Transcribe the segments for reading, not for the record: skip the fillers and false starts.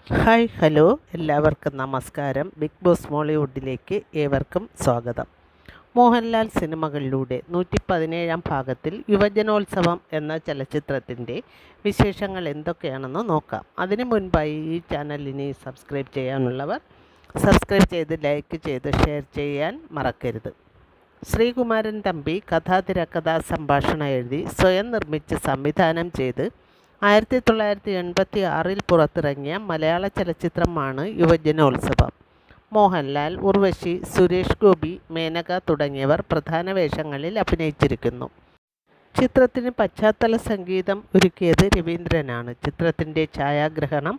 Hi hello എല്ലാവർക്കും നമസ്കാരം. Big boss മോളിവുഡിലേക്ക് ഏവർക്കും സ്വാഗതം. മോഹൻലാൽ സിനിമകളിലൂടെ 117 ഭാഗത്തിൽ യുവജനോത്സവം എന്ന ചലച്ചിത്രത്തിൻ്റെ വിശേഷങ്ങൾ എന്തൊക്കെയാണെന്ന് നോക്കാം. അതിനു മുൻപായി ഈ ചാനലിനെ സബ്സ്ക്രൈബ് ചെയ്യാനുള്ളവർ സബ്സ്ക്രൈബ് ചെയ്ത് ലൈക്ക് ചെയ്ത് ഷെയർ ചെയ്യാൻ മറക്കരുത്. ശ്രീകുമാരൻ തമ്പി തിരക്കഥ സംഭാഷണം എഴുതി സ്വയം നിർമ്മിച്ച് സംവിധാനം ചെയ്ത് 1986 പുറത്തിറങ്ങിയ മലയാള ചലച്ചിത്രമാണ് യുവജനോത്സവം. മോഹൻലാൽ, ഉർവശി, സുരേഷ് ഗോപി, മേനക തുടങ്ങിയവർ പ്രധാന വേഷങ്ങളിൽ അഭിനയിച്ചിരിക്കുന്നു. ചിത്രത്തിന് പശ്ചാത്തല സംഗീതം ഒരുക്കിയത് രവീന്ദ്രനാണ്. ചിത്രത്തിൻ്റെ ഛായാഗ്രഹണം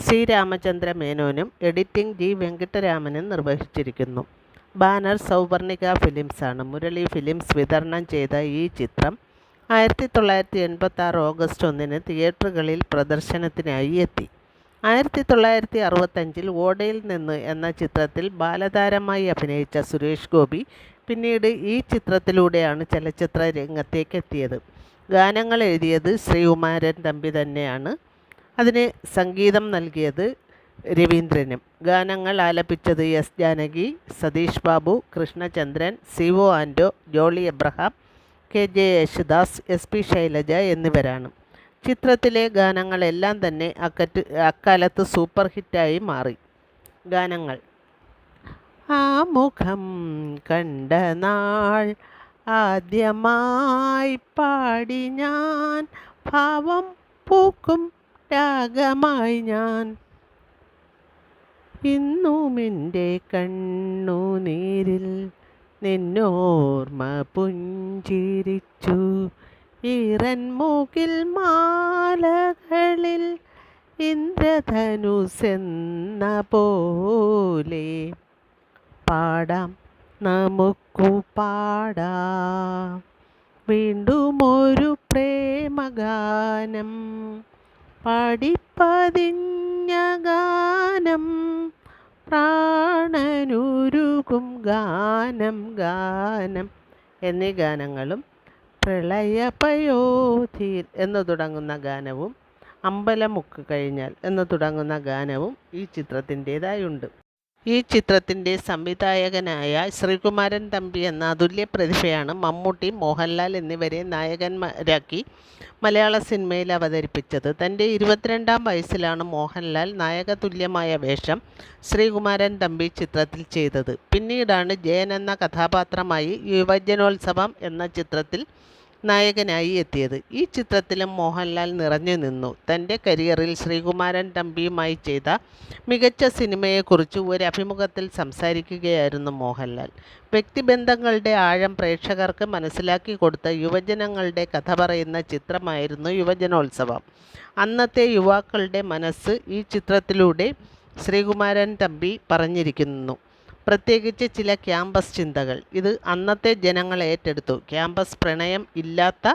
സി രാമചന്ദ്ര മേനോനും എഡിറ്റിംഗ് ജി വെങ്കിട്ടരാമനും നിർവഹിച്ചിരിക്കുന്നു. ബാനർ സൗവർണിക ഫിലിംസാണ്. മുരളി ഫിലിംസ് വിതരണം ചെയ്ത ഈ ചിത്രം 1986 ഓഗസ്റ്റ് 1 തിയേറ്ററുകളിൽ പ്രദർശനത്തിനായി എത്തി. 1965 ഓടയിൽ നിന്ന് എന്ന ചിത്രത്തിൽ ബാലതാരമായി അഭിനയിച്ച സുരേഷ് ഗോപി പിന്നീട് ഈ ചിത്രത്തിലൂടെയാണ് ചലച്ചിത്ര രംഗത്തേക്കെത്തിയത്. ഗാനങ്ങൾ എഴുതിയത് ശ്രീകുമാരൻ തമ്പി തന്നെയാണ്. അതിന് സംഗീതം നൽകിയത് രവീന്ദ്രനും. ഗാനങ്ങൾ ആലപിച്ചത് S Janaki, Satheesh Babu, Krishnachandran, C O Anto, Jolly Abraham, K Yesudas, SP Sailaja എന്നിവരാണ്. ചിത്രത്തിലെ ഗാനങ്ങളെല്ലാം തന്നെ അക്കാലത്ത് സൂപ്പർ ഹിറ്റായി മാറി. ഗാനങ്ങൾ: ആ മുഖം കണ്ട നാൾ, ആദ്യമായി പാടി ഞാൻ, ഭാവം പൂക്കും രാഗമായി ഞാൻ, ഇന്നുമെൻ്റെ കണ്ണുനീരിൽ നിന്നോർമ്മ പുഞ്ചിരിച്ചു, ഈറൻ മൂക്കിൽ മാലകളിൽ ഇന്ദ്രധനുസെന്ന പോലെ, പാടാം നമുക്കു പാടാം വീണ്ടും ഒരു പ്രേമഗാനം, പാടിപ്പതിഞ്ഞ ഗാനം, പ്രാണനുരുകും ഗാനം ഗാനം എന്നീ ഗാനങ്ങളും, പ്രളയപയോധീർ എന്ന് തുടങ്ങുന്ന ഗാനവും, അമ്പലമുക്ക് കഴിഞ്ഞാൽ എന്ന് തുടങ്ങുന്ന ഗാനവും ഈ ചിത്രത്തിൻ്റേതായുണ്ട്. ഈ ചിത്രത്തിൻ്റെ സംവിധായകനായ ശ്രീകുമാരൻ തമ്പി എന്ന അതുല്യ പ്രതിഭയാണ് മമ്മൂട്ടി, മോഹൻലാൽ എന്നിവരെ നായകന്മാരാക്കി മലയാള സിനിമയിൽ അവതരിപ്പിച്ചത്. തൻ്റെ 22-ാം വയസ്സിലാണ് മോഹൻലാൽ നായകതുല്യമായ വേഷം ശ്രീകുമാരൻ തമ്പി ചിത്രത്തിൽ ചെയ്തത്. പിന്നീടാണ് ജയൻ എന്ന കഥാപാത്രമായി യുവജനോത്സവം എന്ന ചിത്രത്തിൽ നായകനായി എത്തിയത്. ഈ ചിത്രത്തിലും മോഹൻലാൽ നിറഞ്ഞു നിന്നു. തൻ്റെ കരിയറിൽ ശ്രീകുമാരൻ തമ്പിയുമായി ചെയ്ത മികച്ച സിനിമയെക്കുറിച്ച് ഒരു അഭിമുഖത്തിൽ സംസാരിക്കുകയായിരുന്നു മോഹൻലാൽ. വ്യക്തിബന്ധങ്ങളുടെ ആഴം പ്രേക്ഷകർക്ക് മനസ്സിലാക്കി കൊടുത്ത യുവജനങ്ങളുടെ കഥ പറയുന്ന ചിത്രമായിരുന്നു യുവജനോത്സവം. അന്നത്തെ യുവാക്കളുടെ മനസ്സ് ഈ ചിത്രത്തിലൂടെ ശ്രീകുമാരൻ തമ്പി പറഞ്ഞിരിക്കുന്നു. പ്രത്യേകിച്ച് ചില ക്യാമ്പസ് ചിന്തകൾ. ഇത് അന്നത്തെ ജനങ്ങൾ ഏറ്റെടുത്തു. ക്യാമ്പസ് പ്രണയം ഇല്ലാത്ത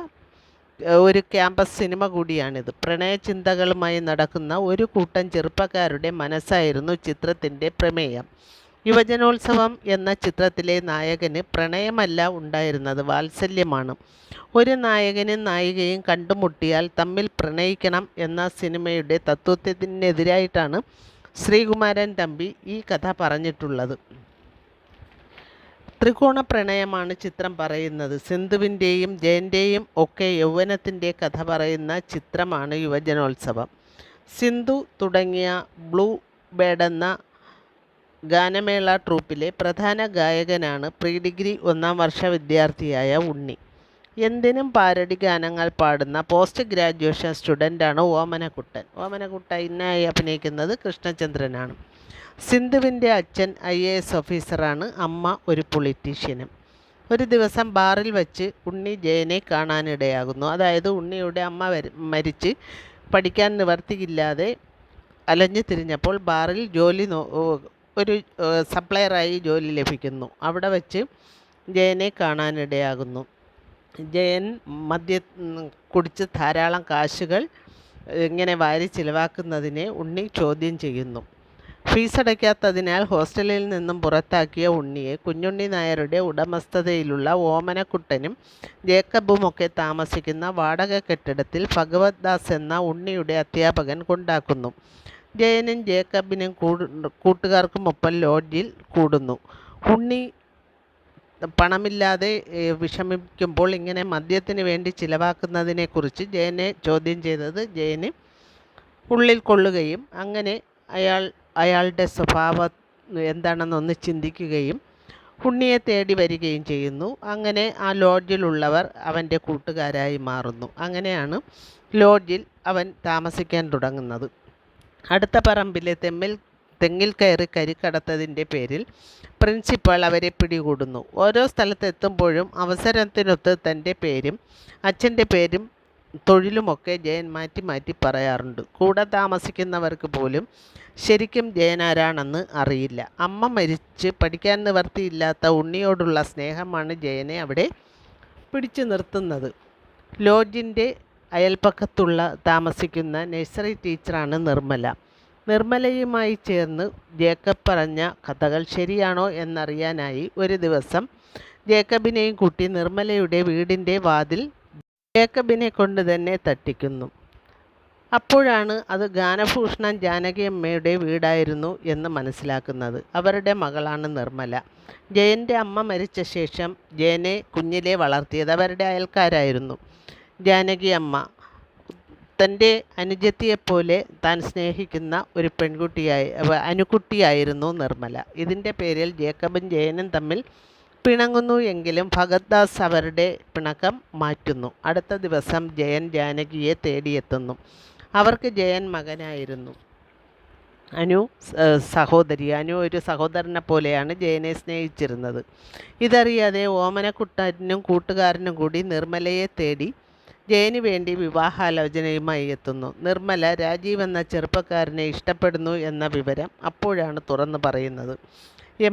ഒരു ക്യാമ്പസ് സിനിമ കൂടിയാണിത്. പ്രണയചിന്തകളുമായി നടക്കുന്ന ഒരു കൂട്ടം ചെറുപ്പക്കാരുടെ മനസ്സായിരുന്നു ചിത്രത്തിൻ്റെ പ്രമേയം. യുവജനോത്സവം എന്ന ചിത്രത്തിലെ നായകന് പ്രണയമല്ല ഉണ്ടായിരുന്നത്, വാത്സല്യമാണ്. ഒരു നായകനും നായികയും കണ്ടുമുട്ടിയാൽ തമ്മിൽ പ്രണയിക്കണം എന്ന സിനിമയുടെ തത്വത്തിനെതിരായിട്ടാണ് ശ്രീകുമാരൻ തമ്പി ഈ കഥ പറഞ്ഞിട്ടുള്ളത്. ത്രികോണ പ്രണയമാണ് ചിത്രം പറയുന്നത്. സിന്ധുവിൻ്റെയും ജയൻ്റെയും ഒക്കെ യൗവനത്തിൻ്റെ കഥ പറയുന്ന ചിത്രമാണ് യുവജനോത്സവം. സിന്ധു തുടങ്ങിയ ബ്ലൂ ബേർഡ് എന്ന ഗാനമേള ട്രൂപ്പിലെ പ്രധാന ഗായകനാണ് പ്രീ ഡിഗ്രി 1-ാം വർഷ വിദ്യാർത്ഥിയായ ഉണ്ണി. എന്തിനും പാരഡി ഗാനങ്ങൾ പാടുന്ന പോസ്റ്റ് ഗ്രാജുവേഷൻ സ്റ്റുഡൻ്റാണ് ഓമനക്കുട്ടൻ. ഓമനക്കുട്ടനായി അഭിനയിക്കുന്നത് കൃഷ്ണചന്ദ്രനാണ്. സിന്ധുവിൻ്റെ അച്ഛൻ IAS ഓഫീസറാണ്, അമ്മ ഒരു പൊളിറ്റീഷ്യനും. ഒരു ദിവസം ബാറിൽ വച്ച് ഉണ്ണി ജയനെ കാണാനിടയാകുന്നു. അതായത് ഉണ്ണിയുടെ അമ്മ മരിച്ച് പഠിക്കാൻ നിവർത്തിയില്ലാതെ അലഞ്ഞു തിരിഞ്ഞപ്പോൾ ബാറിൽ ഒരു സപ്ലയറായി ജോലി ലഭിക്കുന്നു. അവിടെ വച്ച് ജയനെ കാണാനിടയാകുന്നു. ജയൻ കുടിച്ച് ധാരാളം കാശുകൾ ഇങ്ങനെ വാരി ചിലവാക്കുന്നതിനെ ഉണ്ണി ചോദ്യം ചെയ്യുന്നു. ഫീസ് അടയ്ക്കാത്തതിനാൽ ഹോസ്റ്റലിൽ നിന്നും പുറത്താക്കിയ ഉണ്ണിയെ കുഞ്ഞുണ്ണി നായരുടെ ഉടമസ്ഥതയിലുള്ള ഓമനക്കുട്ടനും ജേക്കബുമൊക്കെ താമസിക്കുന്ന വാടക കെട്ടിടത്തിൽ ഭഗവത് ദാസ് എന്ന ഉണ്ണിയുടെ അധ്യാപകൻ കൊണ്ടാക്കുന്നു. ജയനും ജേക്കബിനും കൂട്ടുകാർക്കുമൊപ്പം ലോഡ്ജിൽ കൂടുന്നു. ഉണ്ണി പണമില്ലാതെ വിഷമിക്കുമ്പോൾ ഇങ്ങനെ മദ്യത്തിന് വേണ്ടി ചിലവാക്കുന്നതിനെക്കുറിച്ച് ജയനെ ചോദ്യം ചെയ്തത് ജയന് ഉള്ളിൽ കൊള്ളുകയും അങ്ങനെ അയാളുടെ സ്വഭാവം എന്താണെന്നൊന്ന് ചിന്തിക്കുകയും ഉണ്ണിയെ തേടി വരികയും ചെയ്യുന്നു. അങ്ങനെ ആ ലോഡ്ജിലുള്ളവർ അവൻ്റെ കൂട്ടുകാരായി മാറുന്നു. അങ്ങനെയാണ് ലോഡ്ജിൽ അവൻ താമസിക്കാൻ തുടങ്ങുന്നത്. അടുത്ത പറമ്പിലെ തെങ്ങിൽ കയറി കരിക്കടത്തതിൻ്റെ പേരിൽ പ്രിൻസിപ്പൾ അവരെ പിടികൂടുന്നു. ഓരോ സ്ഥലത്തെത്തുമ്പോഴും അവസരത്തിനൊത്ത് തൻ്റെ പേരും അച്ഛൻ്റെ പേരും തൊഴിലുമൊക്കെ ജയൻ മാറ്റി മാറ്റി പറയാറുണ്ട്. കൂടെ താമസിക്കുന്നവർക്ക് പോലും ശരിക്കും ജയൻ ആരാണെന്ന് അറിയില്ല. അമ്മ മരിച്ച് പഠിക്കാൻ നിവർത്തിയില്ലാത്ത ഉണ്ണിയോടുള്ള സ്നേഹമാണ് ജയനെ അവിടെ പിടിച്ചു നിർത്തുന്നത്. ലോഡ്ജിൻ്റെ അയൽപ്പക്കത്തുള്ള താമസിക്കുന്ന നഴ്സറി ടീച്ചറാണ് നിർമ്മല. നിർമ്മലയുമായി ചേർന്ന് ജേക്കബ് പറഞ്ഞ കഥകൾ ശരിയാണോ എന്നറിയാനായി ഒരു ദിവസം ജേക്കബിനെയും കൂട്ടി നിർമ്മലയുടെ വീടിൻ്റെ വാതിൽ ജേക്കബിനെ കൊണ്ട് തന്നെ തട്ടിക്കുന്നു. അപ്പോഴാണ് അത് ഗാനഭൂഷണം ജാനകിയമ്മയുടെ വീടായിരുന്നു എന്ന് മനസ്സിലാക്കുന്നത്. അവരുടെ മകളാണ് നിർമ്മല. ജയൻ്റെ അമ്മ മരിച്ച ശേഷം ജയനെ കുഞ്ഞിലെ വളർത്തിയത് അവരുടെ അയൽക്കാരായിരുന്നു. ജാനകി അമ്മ തൻ്റെ അനുജത്തിയെപ്പോലെ താൻ സ്നേഹിക്കുന്ന ഒരു അനുകുട്ടിയായിരുന്നു നിർമ്മല. ഇതിൻ്റെ പേരിൽ ജേക്കബും ജയനും തമ്മിൽ പിണങ്ങുന്നു. എങ്കിലും ഭഗത്ദാസ് അവരുടെ പിണക്കം മാറ്റുന്നു. അടുത്ത ദിവസം ജയൻ ജാനകിയെ തേടിയെത്തുന്നു. അവർക്ക് ജയൻ മകനായിരുന്നു. അനു സഹോദരി. അനു ഒരു സഹോദരനെ പോലെയാണ് ജയനെ സ്നേഹിച്ചിരുന്നത്. ഇതറിയാതെ ഓമനക്കുട്ടനും കൂട്ടുകാരനും കൂടി നിർമ്മലയെ തേടി ജയന് വേണ്ടി വിവാഹാലോചനയുമായി എത്തുന്നു. നിർമ്മല രാജീവ് എന്ന ചെറുപ്പക്കാരനെ ഇഷ്ടപ്പെടുന്നു എന്ന വിവരം അപ്പോഴാണ് തുറന്നു പറയുന്നത്.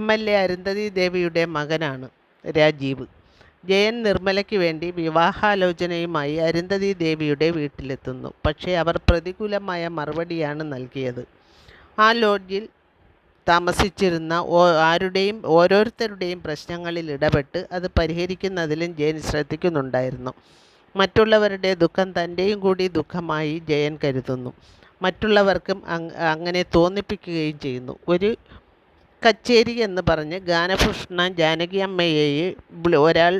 MLA അരുന്ധതി ദേവിയുടെ മകനാണ് രാജീവ്. ജയൻ നിർമ്മലയ്ക്ക് വേണ്ടി വിവാഹാലോചനയുമായി അരുന്ധതി ദേവിയുടെ വീട്ടിലെത്തുന്നു. പക്ഷേ അവർ പ്രതികൂലമായ മറുപടിയാണ് നൽകിയത്. ആ ലോഡ്ജിൽ താമസിച്ചിരുന്ന ഓരോരുത്തരുടെയും പ്രശ്നങ്ങളിൽ ഇടപെട്ട് അത് പരിഹരിക്കുന്നതിലും ജയൻ ശ്രദ്ധിക്കുന്നുണ്ടായിരുന്നു. മറ്റുള്ളവരുടെ ദുഃഖം തൻ്റെയും കൂടി ദുഃഖമായി ജയൻ കരുതുന്നു. മറ്റുള്ളവർക്കും അങ്ങനെ തോന്നിപ്പിക്കുകയും ചെയ്യുന്നു. ഒരു കച്ചേരി എന്ന് പറഞ്ഞ് ഗാനഭൂഷണം ജാനകിയമ്മയെ ഒരാൾ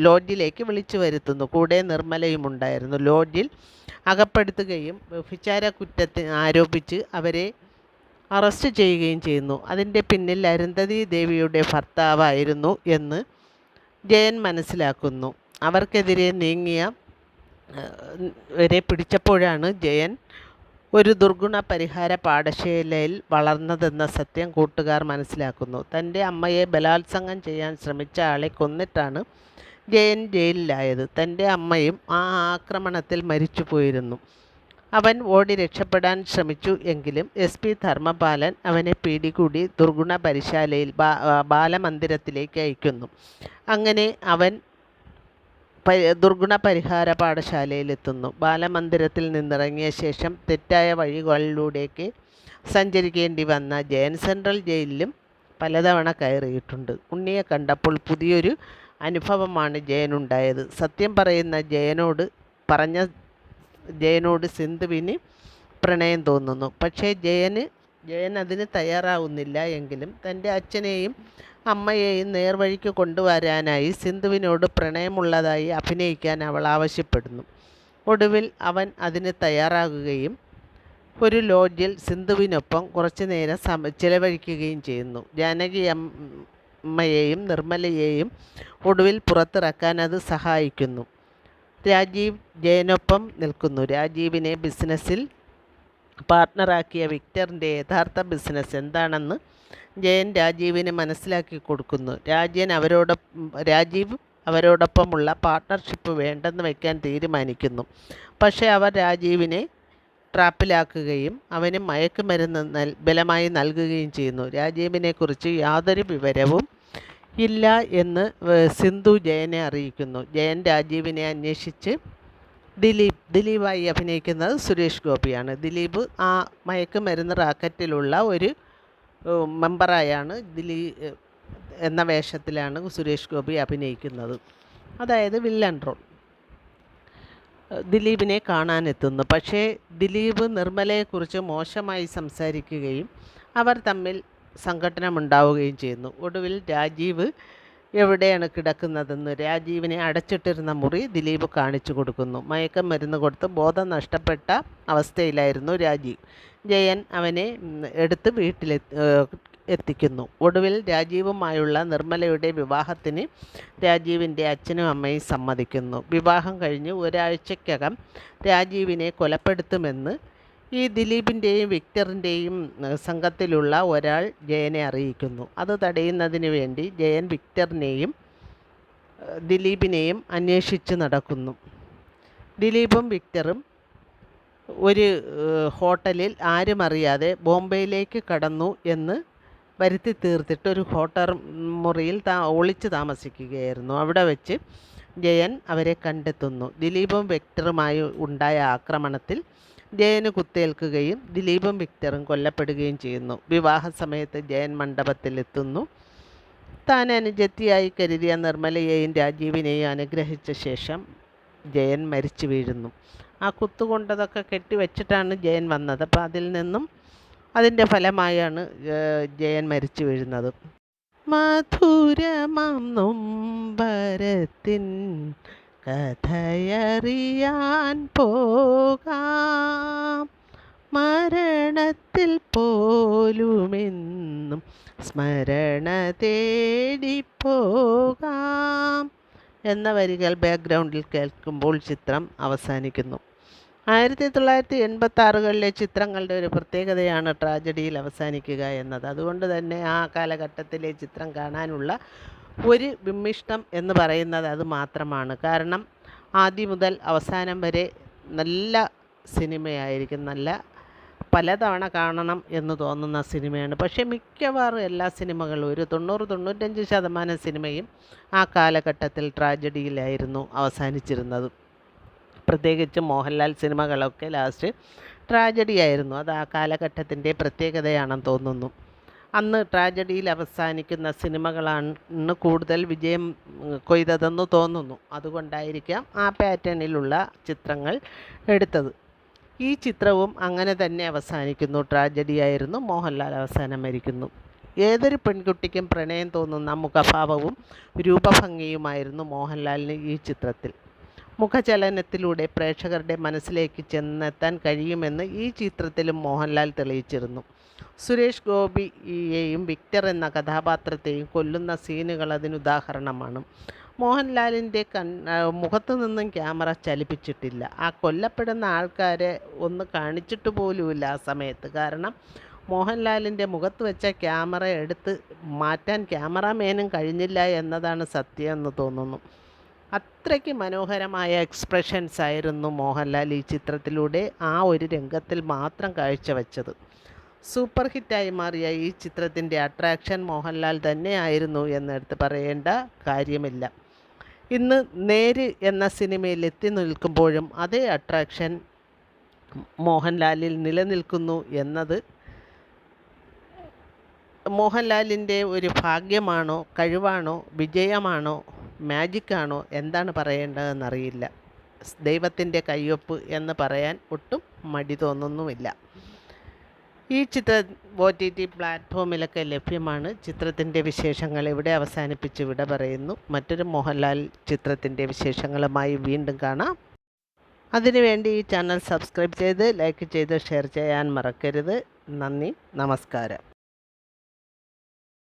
ലോഡ്ജിലേക്ക് വിളിച്ചു വരുത്തുന്നു. കൂടെ നിർമ്മലയും ഉണ്ടായിരുന്നു. ലോഡ്ജിൽ അകപ്പെടുത്തുകയും വ്യഭിചാര കുറ്റത്തിന് ആരോപിച്ച് അവരെ അറസ്റ്റ് ചെയ്യുകയും ചെയ്യുന്നു. അതിൻ്റെ പിന്നിൽ അരുന്ധതി ദേവിയുടെ ഭർത്താവായിരുന്നു എന്ന് ജയൻ മനസ്സിലാക്കുന്നു. അവർക്കെതിരെ വരെ പിടിച്ചപ്പോഴാണ് ജയൻ ഒരു ദുർഗുണ പരിഹാര പാഠശാലയിൽ വളർന്നതെന്ന സത്യം കൂട്ടുകാർ മനസ്സിലാക്കുന്നു. തൻ്റെ അമ്മയെ ബലാത്സംഗം ചെയ്യാൻ ശ്രമിച്ച ആളെ കൊന്നിട്ടാണ് ജയൻ ജയിലിലായത്. തൻ്റെ അമ്മയും ആ ആക്രമണത്തിൽ മരിച്ചു പോയിരുന്നു. അവൻ ഓടി രക്ഷപ്പെടാൻ ശ്രമിച്ചു. എങ്കിലും SP ധർമ്മപാലൻ അവനെ പിടികൂടി ദുർഗുണ പരിശാലയിൽ ബാലമന്ദിരത്തിലേക്ക് അയക്കുന്നു. അങ്ങനെ അവൻ ദുർഗുണ പരിഹാര പാഠശാലയിലെത്തുന്നു. ബാലമന്ദിരത്തിൽ നിന്നിറങ്ങിയ ശേഷം തെറ്റായ വഴികളിലൂടെയൊക്കെ സഞ്ചരിക്കേണ്ടി വന്ന ജയൻ സെൻട്രൽ ജയിലിലും പലതവണ കയറിയിട്ടുണ്ട്. ഉണ്ണിയെ കണ്ടപ്പോൾ പുതിയൊരു അനുഭവമാണ് ജയനുണ്ടായത്. സത്യം പറയുന്ന ജയനോട് സിന്ധുവിന് പ്രണയം തോന്നുന്നു. പക്ഷേ ജയൻ അതിന് തയ്യാറാവുന്നില്ല. എങ്കിലും തൻ്റെ അച്ഛനെയും അമ്മയെയും നേർവഴിക്ക് കൊണ്ടുവരാനായി സിന്ധുവിനോട് പ്രണയമുള്ളതായി അഭിനയിക്കാൻ അവൾ ആവശ്യപ്പെടുന്നു. ഒടുവിൽ അവൻ അതിന് തയ്യാറാകുകയും ഒരു ലോഡ്ജിൽ സിന്ധുവിനൊപ്പം കുറച്ചു നേരം ചിലവഴിക്കുകയും ചെയ്യുന്നു. ജാനകി അമ്മയെയും നിർമ്മലയെയും ഒടുവിൽ പുറത്തിറക്കാൻ അത് സഹായിക്കുന്നു. രാജീവ് ജയനൊപ്പം നിൽക്കുന്നു. രാജീവിനെ ബിസിനസ്സിൽ പാർട്ട്ണറാക്കിയ വിക്ടറിൻ്റെ യഥാർത്ഥ ബിസിനസ് എന്താണെന്ന് ജയൻ രാജീവിന് മനസ്സിലാക്കി കൊടുക്കുന്നു. രാജീവ് അവരോടൊപ്പമുള്ള പാർട്ട്ണർഷിപ്പ് വേണ്ടെന്ന് വയ്ക്കാൻ തീരുമാനിക്കുന്നു. പക്ഷേ അവർ രാജീവിനെ ട്രാപ്പിലാക്കുകയും അവന് മയക്കുമരുന്ന് ബലമായി നൽകുകയും ചെയ്യുന്നു. രാജീവിനെക്കുറിച്ച് യാതൊരു വിവരവും ഇല്ല എന്ന് സിന്ധു ജയനെ അറിയിക്കുന്നു. ജയൻ രാജീവിനെ അന്വേഷിച്ച് ദിലീപായി അഭിനയിക്കുന്നത് സുരേഷ് ഗോപിയാണ്. ദിലീപ് ആ മയക്കുമരുന്ന് റാക്കറ്റിലുള്ള ഒരു മെമ്പറായാണ് എന്ന വേഷത്തിലാണ് സുരേഷ് ഗോപി അഭിനയിക്കുന്നത്. അതായത് വില്ലൻ റോൾ. ദിലീപിനെ കാണാനെത്തുന്നു. പക്ഷേ ദിലീപ് നിർമ്മലയെക്കുറിച്ച് മോശമായി സംസാരിക്കുകയും അവർ തമ്മിൽ സംഘട്ടനമുണ്ടാവുകയും ചെയ്യുന്നു. ഒടുവിൽ രാജീവ് എവിടെയാണ് കിടക്കുന്നതെന്ന് രാജീവിനെ അടച്ചിട്ടിരുന്ന മുറി ദിലീപ് കാണിച്ചു കൊടുക്കുന്നു. മയക്കം മരുന്ന് കൊടുത്ത് ബോധം നഷ്ടപ്പെട്ട അവസ്ഥയിലായിരുന്നു രാജീവ്. ജയൻ അവനെ എടുത്ത് എത്തിക്കുന്നു. ഒടുവിൽ രാജീവുമായുള്ള നിർമ്മലയുടെ വിവാഹത്തിന് രാജീവിൻ്റെ അച്ഛനും അമ്മയും സമ്മതിക്കുന്നു. വിവാഹം കഴിഞ്ഞ് ഒരാഴ്ചയ്ക്കകം രാജീവിനെ കൊലപ്പെടുത്തുമെന്ന് ഈ ദിലീപിൻ്റെയും വിക്ടറിൻ്റെയും സംഘത്തിലുള്ള ഒരാൾ ജയനെ അറിയിക്കുന്നു. അത് തടയുന്നതിന് വേണ്ടി ജയൻ വിക്ടറിനെയും ദിലീപിനെയും അന്വേഷിച്ച് നടക്കുന്നു. ദിലീപും വിക്ടറും ഒരു ഹോട്ടലിൽ ആരും അറിയാതെ ബോംബെയിലേക്ക് കടന്നു എന്ന് വരുത്തി തീർത്തിട്ട് ഒരു ഹോട്ടൽ മുറിയിൽ ഒളിച്ച് താമസിക്കുകയായിരുന്നു. അവിടെ വെച്ച് ജയൻ അവരെ കണ്ടെത്തുന്നു. ദിലീപും വിക്ടറുമായി ഉണ്ടായ ആക്രമണത്തിൽ ജയന് കുത്തേൽക്കുകയും ദിലീപും വിക്ടറും കൊല്ലപ്പെടുകയും ചെയ്യുന്നു. വിവാഹ സമയത്ത് ജയൻ മണ്ഡപത്തിലെത്തുന്നു. താൻ അനുജത്തിയായി കരുതിയ നിർമ്മലയെയും രാജീവിനെയും അനുഗ്രഹിച്ച ശേഷം ജയൻ മരിച്ചു വീഴുന്നു. ആ കുത്തുകൊണ്ടതൊക്കെ കെട്ടിവെച്ചിട്ടാണ് ജയൻ വന്നത്. അപ്പം അതിൻ്റെ ഫലമായാണ് ജയൻ മരിച്ചു വീഴുന്നത്. മധുരമാം നൊമ്പരത്തിൻ കഥയറിയാൻ പോകാം, മരണത്തിൽ പോലുമെന്നും സ്മരണ തേടിപ്പോകാം എന്ന വരികൾ ബാക്ക്ഗ്രൗണ്ടിൽ കേൾക്കുമ്പോൾ ചിത്രം അവസാനിക്കുന്നു. 1986 ചിത്രങ്ങളുടെ ഒരു പ്രത്യേകതയാണ് ട്രാജഡിയിൽ അവസാനിക്കുക എന്നത്. അതുകൊണ്ട് തന്നെ ആ കാലഘട്ടത്തിലെ ചിത്രം കാണാനുള്ള ഒരു വിമ്മിഷ്ടം എന്ന് പറയുന്നത് അത് മാത്രമാണ്. കാരണം ആദ്യം മുതൽ അവസാനം വരെ നല്ല സിനിമയായിരിക്കും, നല്ല പലതവണ കാണണം എന്ന് തോന്നുന്ന സിനിമയാണ്. പക്ഷേ മിക്കവാറും എല്ലാ സിനിമകളും ഒരു 90-95% സിനിമയും ആ കാലഘട്ടത്തിൽ ട്രാജഡിയിലായിരുന്നു അവസാനിച്ചിരുന്നത്. പ്രത്യേകിച്ച് മോഹൻലാൽ സിനിമകളൊക്കെ ലാസ്റ്റ് ട്രാജഡി ആയിരുന്നു. അത് ആ കാലഘട്ടത്തിൻ്റെ പ്രത്യേകതയാണെന്ന് തോന്നുന്നു. അന്ന് ട്രാജഡിയിൽ അവസാനിക്കുന്ന സിനിമകളാണ് കൂടുതൽ വിജയം കൊയ്തതെന്ന് തോന്നുന്നു. അതുകൊണ്ടായിരിക്കാം ആ പാറ്റേണിലുള്ള ചിത്രങ്ങൾ എടുത്തത്. ഈ ചിത്രവും അങ്ങനെ തന്നെ അവസാനിക്കുന്നു. ട്രാജഡിയായിരുന്നു. മോഹൻലാൽ അവസാനം മരിക്കുന്നു. ഏതൊരു പെൺകുട്ടിക്കും പ്രണയം തോന്നുന്ന മുഖഭാവവും രൂപഭംഗിയുമായിരുന്നു മോഹൻലാലിന് ഈ ചിത്രത്തിൽ. മുഖചലനത്തിലൂടെ പ്രേക്ഷകരുടെ മനസ്സിലേക്ക് ചെന്നെത്താൻ കഴിയുമെന്ന് ഈ ചിത്രത്തിലും മോഹൻലാൽ തെളിയിച്ചിരുന്നു. സുരേഷ് ഗോപിയെയും വിക്ടർ എന്ന കഥാപാത്രത്തെയും കൊല്ലുന്ന സീനുകൾ അതിനുദാഹരണമാണ്. മോഹൻലാലിൻ്റെ മുഖത്തു നിന്നും ക്യാമറ ചലിപ്പിച്ചിട്ടില്ല. ആ കൊല്ലപ്പെടുന്ന ആൾക്കാരെ ഒന്ന് കാണിച്ചിട്ട് പോലുമില്ല ആ സമയത്ത്. കാരണം മോഹൻലാലിൻ്റെ മുഖത്ത് വെച്ച ക്യാമറ എടുത്ത് മാറ്റാൻ ക്യാമറാമാനും കഴിഞ്ഞില്ല എന്നതാണ് സത്യം എന്ന് തോന്നുന്നു. അത്രയ്ക്ക് മനോഹരമായ എക്സ്പ്രഷൻസ് ആയിരുന്നു മോഹൻലാൽ ഈ ചിത്രത്തിലൂടെ ആ ഒരു രംഗത്തിൽ മാത്രം കാഴ്ചവെച്ചത്. സൂപ്പർ ഹിറ്റായി മാറിയ ഈ ചിത്രത്തിൻ്റെ അട്രാക്ഷൻ മോഹൻലാൽ തന്നെയായിരുന്നു എന്നെടുത്ത് പറയേണ്ട കാര്യമില്ല. ഇന്ന് നേര് എന്ന സിനിമയിൽ എത്തി നിൽക്കുമ്പോഴും അതേ അട്രാക്ഷൻ മോഹൻലാലിൽ നിലനിൽക്കുന്നു എന്നത് മോഹൻലാലിൻ്റെ ഒരു ഭാഗ്യമാണോ, കഴിവാണോ, വിജയമാണോ, മാജിക്കാണോ, എന്താണ് പറയേണ്ടതെന്നറിയില്ല. ദൈവത്തിൻ്റെ കയ്യൊപ്പ് എന്ന് പറയാൻ ഒട്ടും മടി തോന്നുന്നുമില്ല. ഈ ചിത്രം OTT പ്ലാറ്റ്ഫോമിലൊക്കെ ലഭ്യമാണ്. ചിത്രത്തിൻ്റെ വിശേഷങ്ങൾ ഇവിടെ അവസാനിപ്പിച്ച് വിട പറയുന്നു. മറ്റൊരു മോഹൻലാൽ ചിത്രത്തിൻ്റെ വിശേഷങ്ങളുമായി വീണ്ടും കാണാം. അതിനുവേണ്ടി ഈ ചാനൽ സബ്സ്ക്രൈബ് ചെയ്ത് ലൈക്ക് ചെയ്ത് ഷെയർ ചെയ്യാൻ മറക്കരുത്. നന്ദി, നമസ്കാരം.